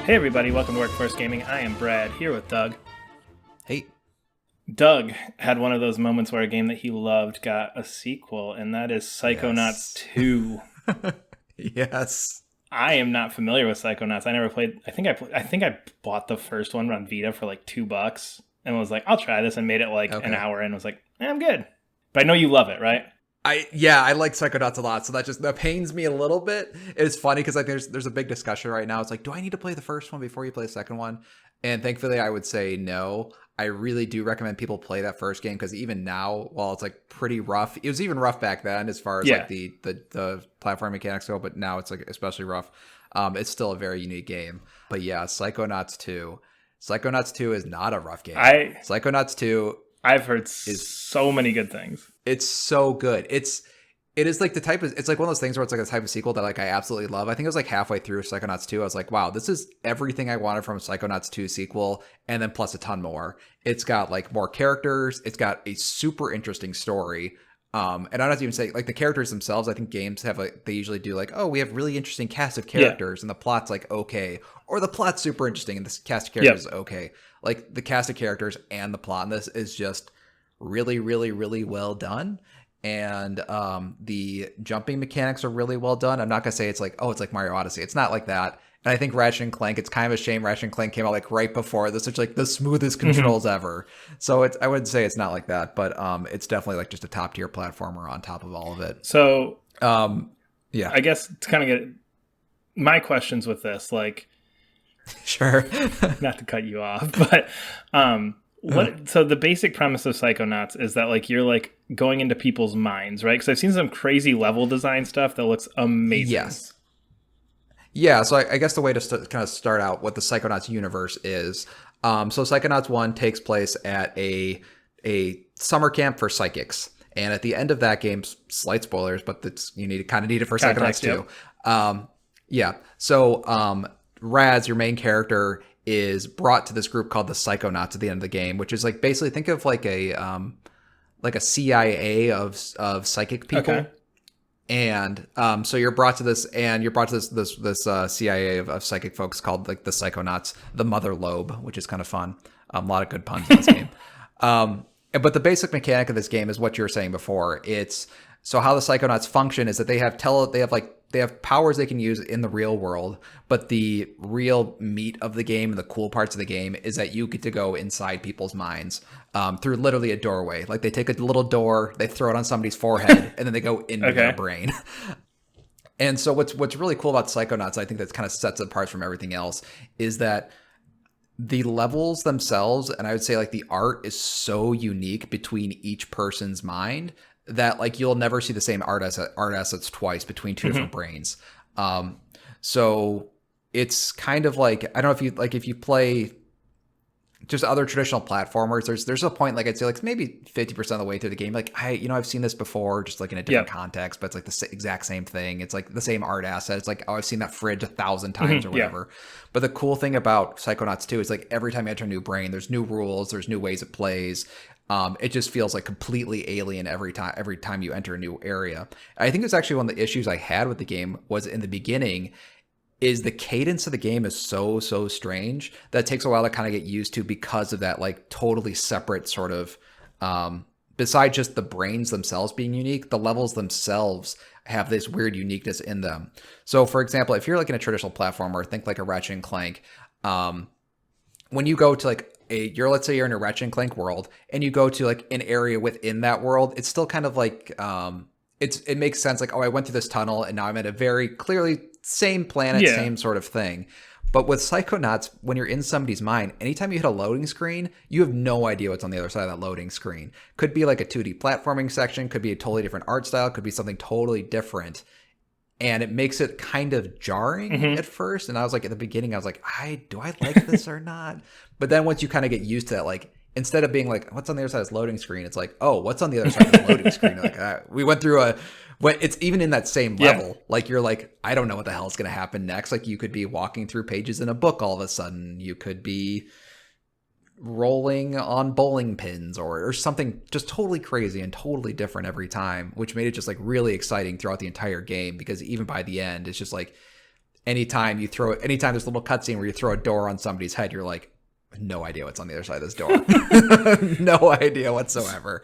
Hey everybody, welcome to Workforce Gaming. I am Brad, here with Doug. Hey. Doug had one of those moments where a game that he loved got a sequel, and that is Psychonauts 2. Yes. I am not familiar with Psychonauts. I never played. I think I bought the first one on Vita for like $2 and was like, I'll try this, and made it like an hour and was like, I'm good. But I know you love it, right? I like Psychonauts a lot, so that pains me a little bit. It's funny because like there's a big discussion right now. It's like, do I need to play the first one before you play the second one? And thankfully, I would say no. I really do recommend people play that first game because even now, while it's like pretty rough, it was even rough back then as far as like the platform mechanics go. But now it's like especially rough. It's still a very unique game. But yeah, Psychonauts 2. Psychonauts 2 is not a rough game. Psychonauts 2. I've heard so many good things. It's so good. It is like it's like one of those things where it's like a type of sequel that like I absolutely love. I think it was like halfway through Psychonauts 2. I was like, wow, this is everything I wanted from a Psychonauts 2 sequel, and then plus a ton more. It's got like more characters. It's got a super interesting story. And I don't have to even say like the characters themselves. I think games have they usually do like, oh, we have really interesting cast of characters, and the plot's like okay, or the plot's super interesting and the cast of characters is okay. Like the cast of characters and the plot in this is just really, really, really well done. And the jumping mechanics are really well done. I'm not gonna say it's like, oh, it's like Mario Odyssey. It's not like that. And I think Ratchet and Clank, it's kind of a shame Ratchet and Clank came out like right before this. It's like the smoothest controls ever. So I wouldn't say it's not like that, but it's definitely like just a top tier platformer on top of all of it. So yeah, I guess to kind of get my questions with this, like, sure, not to cut you off, but so the basic premise of Psychonauts is that like you're like going into people's minds, right? Because I've seen some crazy level design stuff that looks amazing. Yes. Yeah, so I guess the way to kind of start out what the Psychonauts universe is. So Psychonauts 1 takes place at a summer camp for psychics. And at the end of that game, slight spoilers, but you kind of need it for Psychonauts 2. So Raz, your main character, is brought to this group called the Psychonauts at the end of the game, which is like basically think of like a CIA of psychic people. Okay. And so you're brought to this CIA of psychic folks called like the Psychonauts, the Mother Lobe, which is kind of fun. A lot of good puns in this game. But the basic mechanic of this game is what you were saying before. So how the Psychonauts function is that they have powers they can use in the real world, but the real meat of the game and the cool parts of the game is that you get to go inside people's minds through literally a doorway. Like they take a little door, they throw it on somebody's forehead, and then they go into their brain. And so what's really cool about Psychonauts, I think that kind of sets it apart from everything else, is that the levels themselves, and I would say like the art is so unique between each person's mind that like you'll never see the same art assets twice between two different brains. So it's kind of like, I don't know if you play just other traditional platformers, there's a point like I'd say like maybe 50% of the way through the game, like I've seen this before just like in a different context, but it's like the exact same thing. It's like the same art asset. It's like, oh, I've seen that fridge 1,000 times or whatever. But the cool thing about Psychonauts 2 is like every time you enter a new brain, there's new rules, there's new ways it plays. It just feels like completely alien every time you enter a new area. I think it's actually one of the issues I had with the game was in the beginning is the cadence of the game is so strange that it takes a while to kind of get used to because of that like totally separate sort of besides just the brains themselves being unique, the levels themselves have this weird uniqueness in them. So for example, if you're like in a traditional platformer, think like a Ratchet and Clank, when you go to like let's say you're in a Ratchet and Clank world and you go to like an area within that world, it's still kind of like it makes sense like, oh, I went through this tunnel and now I'm at a very clearly same planet, same sort of thing. But with Psychonauts, when you're in somebody's mind, anytime you hit a loading screen, you have no idea what's on the other side of that loading screen. Could be like a 2D platforming section, could be a totally different art style, could be something totally different. And it makes it kind of jarring at first. And I was like, at the beginning, I was like, do I like this or not? But then once you kind of get used to that, like, instead of being like, what's on the other side of this loading screen? It's like, oh, what's on the other side of the loading screen? Like, we went through it's even in that same level. Like, you're like, I don't know what the hell is going to happen next. Like, you could be walking through pages in a book all of a sudden. You could be rolling on bowling pins or something just totally crazy and totally different every time, which made it just like really exciting throughout the entire game, because even by the end, it's just like anytime there's a little cutscene where you throw a door on somebody's head, you're like, no idea what's on the other side of this door. No idea whatsoever,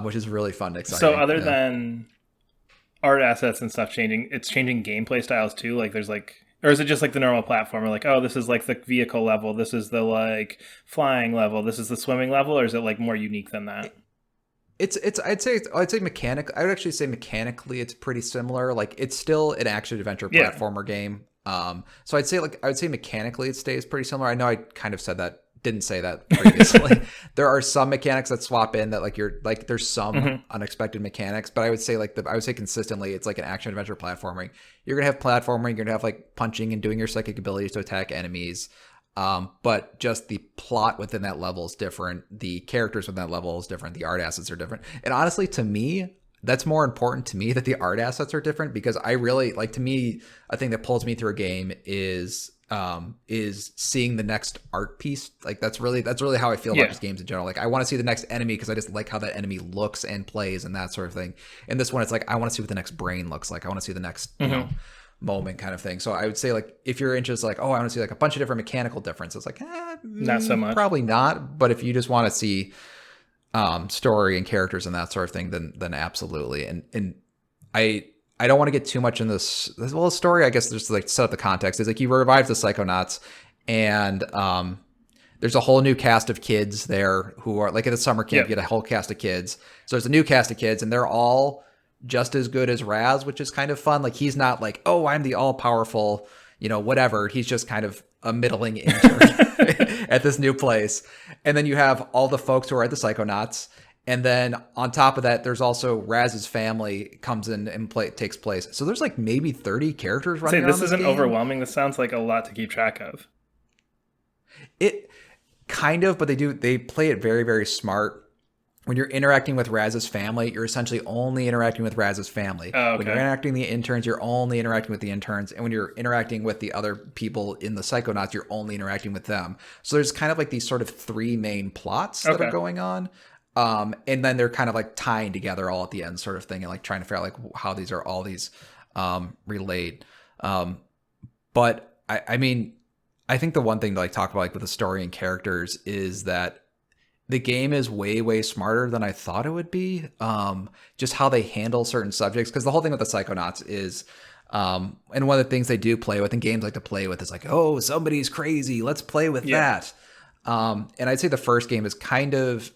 which is really fun and exciting. So other than art assets and stuff changing, it's changing gameplay styles too? Like there's like, or is it just like the normal platformer? Like, oh, this is like the vehicle level, this is the like flying level, this is the swimming level, or is it like more unique than that? I'd say I would actually say mechanically it's pretty similar. Like it's still an action adventure platformer game. So I would say mechanically it stays pretty similar. I know I kind of didn't say that previously. There are some mechanics that swap in that there's some unexpected mechanics, but I would say consistently it's like an action adventure platforming. You're going to have platforming, you're going to have like punching and doing your psychic abilities to attack enemies. But just the plot within that level is different. The characters within that level is different. The art assets are different. And honestly, to me, that's more important to me that the art assets are different, because I really like, to me, a thing that pulls me through a game is seeing the next art piece. Like that's really how I feel about just games in general. Like I want to see the next enemy because I just like how that enemy looks and plays and that sort of thing. And this one, it's like, I want to see what the next brain looks like. I want to see the next, you know, moment kind of thing. So I would say like, if you're interested, like, oh, I want to see like a bunch of different mechanical differences, like not so much, probably not. But if you just want to see story and characters and that sort of thing, then absolutely. And I don't want to get too much in this. Well, the story, I guess, just like set up the context, is like he revives the Psychonauts, and there's a whole new cast of kids there who are like at a summer camp. You get a whole cast of kids. So there's a new cast of kids, and they're all just as good as Raz, which is kind of fun. Like he's not like, oh, I'm the all powerful, you know, whatever. He's just kind of a middling intern at this new place. And then you have all the folks who are at the Psychonauts. And then on top of that, there's also Raz's family comes in and takes place. So there's like maybe 30 characters running around. This isn't overwhelming. This sounds like a lot to keep track of. It kind of, but they play it very, very smart. When you're interacting with Raz's family, you're essentially only interacting with Raz's family. Oh, okay. When you're interacting with the interns, you're only interacting with the interns. And when you're interacting with the other people in the Psychonauts, you're only interacting with them. So there's kind of like these sort of three main plots that are going on. And then they're kind of like tying together all at the end sort of thing, and like trying to figure out like how these are all these relate. But I mean, I think the one thing to like talk about like with the story and characters is that the game is way, way smarter than I thought it would be. Just how they handle certain subjects. Because the whole thing with the Psychonauts is, and one of the things they do play with, and games like to play with, is like, oh, somebody's crazy, let's play with that. And I'd say the first game is kind of,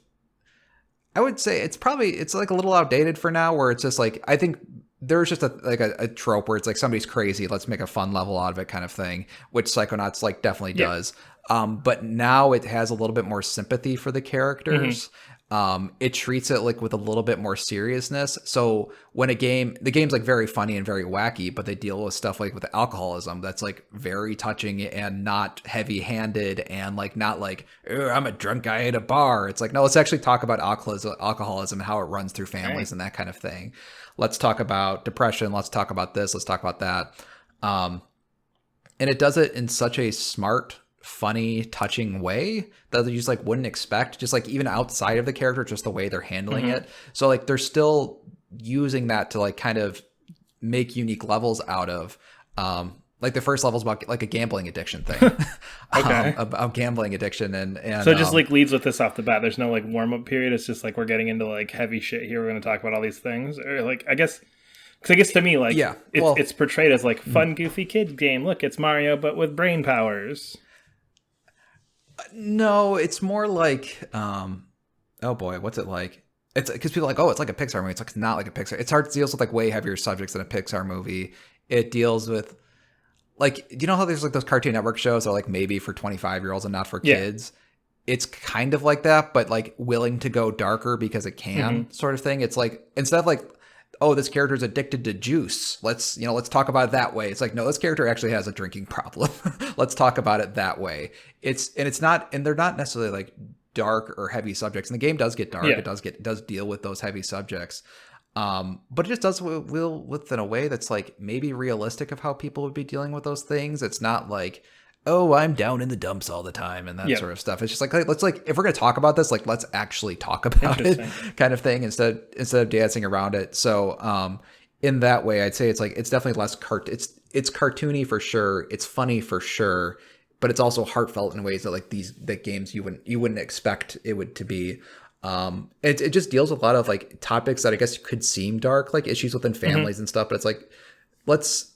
I would say it's like a little outdated for now, where it's just like, I think there's just a trope where it's like somebody's crazy, let's make a fun level out of it kind of thing, which Psychonauts like definitely does. But now it has a little bit more sympathy for the characters. It treats it like with a little bit more seriousness. So when the game's like very funny and very wacky, but they deal with stuff like with alcoholism that's like very touching and not heavy handed, and like not like, I'm a drunk guy at a bar. It's like, no, let's actually talk about alcoholism and how it runs through families and that kind of thing. Let's talk about depression. Let's talk about this. Let's talk about that. And it does it in such a smart, funny, touching way that you just like wouldn't expect, just like even outside of the character, just the way they're handling it. So like they're still using that to like kind of make unique levels out of, like the first level is about like a gambling addiction thing. About gambling addiction, and so it just like leads with this off the bat. There's no like warm up period. It's just like, we're getting into like heavy shit here. We're going to talk about all these things, or like, because I guess to me, like, it's portrayed as like fun, goofy kid game. Look, it's Mario, but with brain powers. No, it's more like, oh boy, what's it like? It's because people are like, oh, it's like a Pixar movie. It's like, it's not like a Pixar. It's hard. It deals with like way heavier subjects than a Pixar movie. It deals with like, do you know how there's like those Cartoon Network shows that are like maybe for 25-year-olds and not for kids? It's kind of like that, but like willing to go darker because it can sort of thing. It's like, instead of like, oh, this character is addicted to juice, let's talk about it that way. It's like, no, this character actually has a drinking problem. Let's talk about it that way. They're not necessarily like dark or heavy subjects. And the game does get dark. It does deal with those heavy subjects. But it just does with in a way that's like maybe realistic of how people would be dealing with those things. It's not like, oh, I'm down in the dumps all the time and that sort of stuff. It's just like, let's like, if we're going to talk about this, like, let's actually talk about it kind of thing instead of dancing around it. So, in that way, I'd say it's like it's definitely less it's cartoony for sure. It's funny for sure, but it's also heartfelt in ways that like that games you wouldn't expect it would to be. It just deals with a lot of like topics that I guess could seem dark, like issues within families and stuff. But it's like let's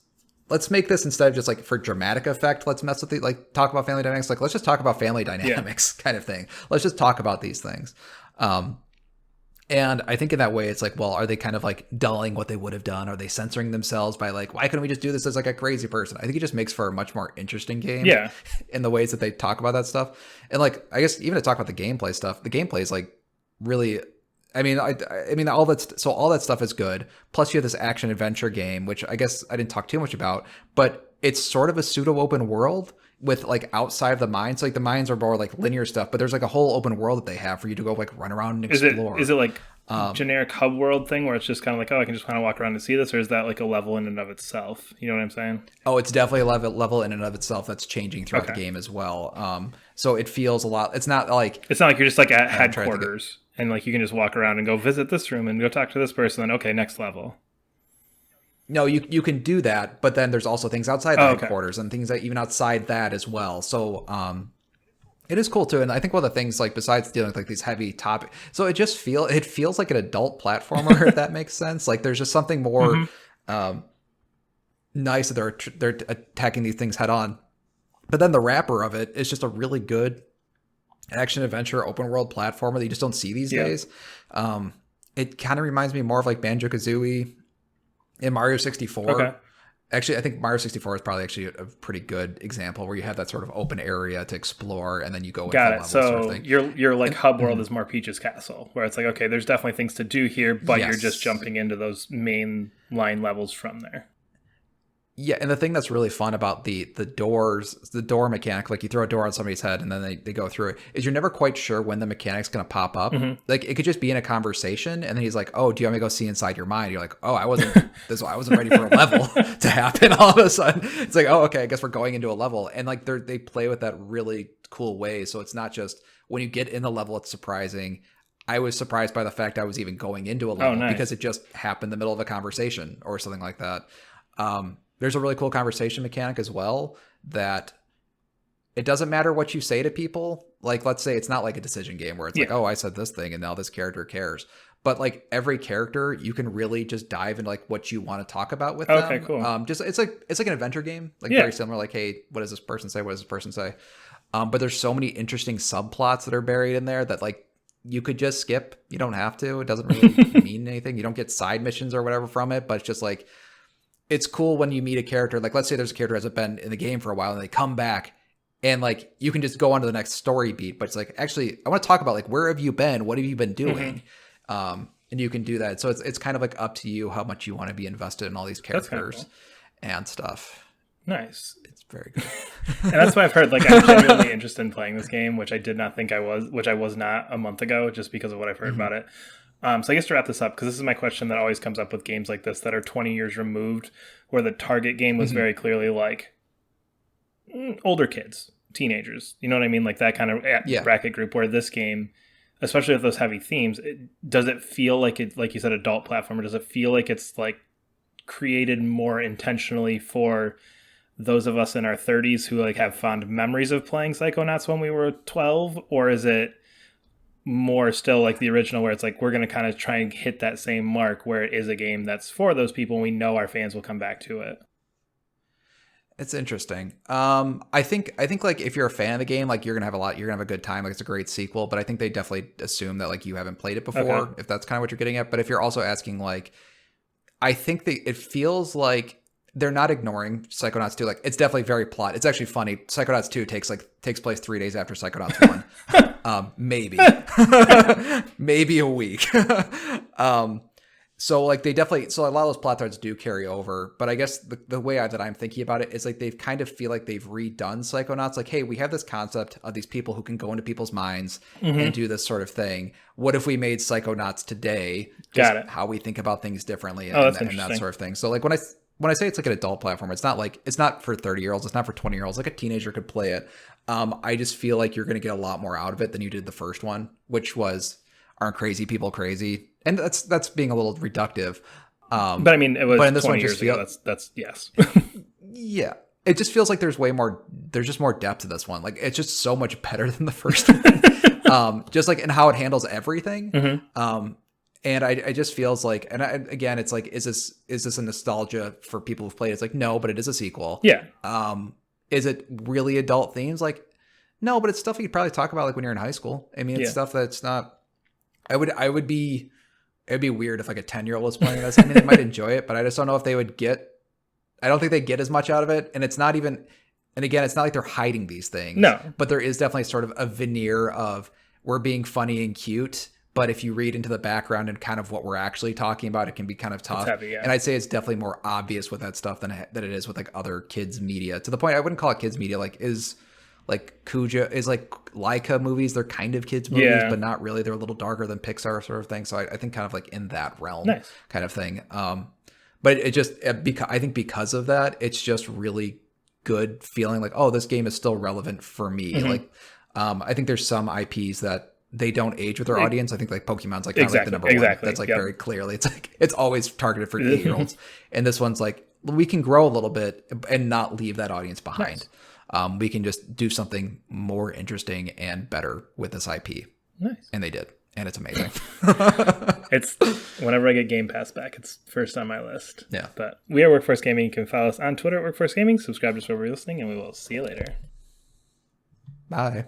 make this, instead of just like for dramatic effect, let's mess with the like talk about family dynamics. Like let's just talk about family dynamics kind of thing. Let's just talk about these things. And I think in that way, it's like, well, are they kind of like dulling what they would have done? Are they censoring themselves by like, why couldn't we just do this as like a crazy person? I think it just makes for a much more interesting game. Yeah. In the ways that they talk about that stuff. And like, I guess even to talk about the gameplay stuff, the gameplay is like really, I mean, all that stuff is good. Plus you have this action adventure game, which I guess I didn't talk too much about, but it's sort of a pseudo open world with like outside of the mines. Like the mines are more like linear stuff, but there's like a whole open world that they have for you to go like run around and explore. Is it like generic hub world thing where it's just kind of like, oh, I can just kind of walk around and see this, or is that like a level in and of itself? You know what I'm saying? Oh, it's definitely a level in and of itself that's changing throughout the game as well. So it feels a lot. It's not like you're just like at headquarters and like you can just walk around and go visit this room and go talk to this person. Then okay, next level. No, you can do that, but then there's also things outside the headquarters and things that even outside that as well. So it is cool too. And I think one of the things, like besides dealing with like these heavy topics, so it feels like an adult platformer, if that makes sense. Like there's just something more nice that they're attacking these things head on. But then the wrapper of it is just a really good action adventure open world platformer that you just don't see these days. It kind of reminds me more of like Banjo-Kazooie in Mario 64. Okay. Actually, I think Mario 64 is probably actually a pretty good example where you have that sort of open area to explore and then you go into Got it. levels So sort of thing. your like hub world is more Peach's Castle, where it's like, okay, there's definitely things to do here, but you're just jumping into those main line levels from there. Yeah, and the thing that's really fun about the door mechanic, like you throw a door on somebody's head and then they go through it, is you're never quite sure when the mechanic's going to pop up. Like it could just be in a conversation and then he's like, oh, do you want me to go see inside your mind? You're like, oh, I wasn't ready for a level to happen all of a sudden. It's like, oh, okay, I guess we're going into a level. And like they play with that really cool way. So it's not just when you get in the level, it's surprising. I was surprised by the fact I was even going into a level because it just happened in the middle of a conversation or something like that. There's a really cool conversation mechanic as well that it doesn't matter what you say to people. Like, let's say it's not like a decision game where it's like, oh, I said this thing and now this character cares. But like every character, you can really just dive into like what you want to talk about with them. Okay, cool. Just it's like an adventure game, like very similar. Like, hey, what does this person say? What does this person say? But there's so many interesting subplots that are buried in there that like you could just skip. You don't have to. It doesn't really mean anything. You don't get side missions or whatever from it, but it's just like, it's cool when you meet a character, like let's say there's a character who hasn't been in the game for a while and they come back and like you can just go on to the next story beat, but it's like, actually, I want to talk about like, where have you been? What have you been doing? And you can do that. So it's kind of like up to you how much you want to be invested in all these characters and stuff. Nice. It's very good. And that's what I've heard. Like I'm genuinely interested in playing this game, which I did not think I was, which I was not a month ago, just because of what I've heard about it. So I guess to wrap this up, because this is my question that always comes up with games like this that are 20 years removed, where the target game was very clearly like older kids, teenagers. You know what I mean? Like that kind of bracket group, where this game, especially with those heavy themes, does it feel like it, like you said, adult platformer? Does it feel like it's like created more intentionally for those of us in our 30s who like have fond memories of playing Psychonauts when we were 12? Or is it more still like the original, where it's like we're going to kind of try and hit that same mark where it is a game that's for those people and we know our fans will come back to it? It's interesting. I think like if you're a fan of the game, like you're gonna have a good time. Like it's a great sequel, but I think they definitely assume that like you haven't played it before, if that's kind of what you're getting at. But if you're also asking, like, I think it feels like they're not ignoring Psychonauts 2. Like it's definitely very plot. It's actually funny. Psychonauts 2 takes place 3 days after Psychonauts 1. Maybe. Maybe a week. So like they definitely, so a lot of those plot threads do carry over, but I guess the way that I'm thinking about it is like they've kind of feel like they've redone Psychonauts. Like, hey, we have this concept of these people who can go into people's minds and do this sort of thing. What if we made Psychonauts today? Got it. How we think about things differently and that sort of thing. So like when I say it's like an adult platform, it's not for 30-year-olds. It's not for 20-year-olds. Like a teenager could play it. I just feel like you're going to get a lot more out of it than you did the first one, which was, aren't crazy people crazy? And that's being a little reductive. But I mean, it was but in this 20 one, years just ago. That's yes. yeah, it just feels like there's just more depth to this one. Like it's just so much better than the first one. Just like in how it handles everything. And I just feels like, and again, it's like, is this a nostalgia for people who've played it? It's like, no, but it is a sequel. Yeah. Is it really adult themes? Like, no, but it's stuff you could probably talk about like when you're in high school. I mean, it's stuff that's not, it'd be weird if like a 10-year-old was playing this. I mean, they might enjoy it, but I just don't know if they would I don't think they get as much out of it. And it's not even, and again, it's not like they're hiding these things. No. But there is definitely sort of a veneer of we're being funny and cute. But if you read into the background and kind of what we're actually talking about, it can be kind of tough. It's heavy, yeah. And I'd say it's definitely more obvious with that stuff than it is with like other kids media. To the point I wouldn't call it kids media. Like Kuja is like Laika movies. They're kind of kids movies, but not really. They're a little darker than Pixar sort of thing. So I think kind of like in that realm kind of thing. But it just, I think because of that, it's just really good feeling like, oh, this game is still relevant for me. Like, I think there's some IPs that they don't age with their audience. I think like Pokemon's like kind of like the number one. That's like very clearly, it's like, it's always targeted for 8-year-olds. And this one's like, we can grow a little bit and not leave that audience behind. We can just do something more interesting and better with this IP. Nice. And they did. And it's amazing. It's whenever I get Game Pass back, it's first on my list. Yeah. But we are Workforce Gaming. You can follow us on Twitter at Workforce Gaming. Subscribe to us wherever you're listening, and we will see you later. Bye.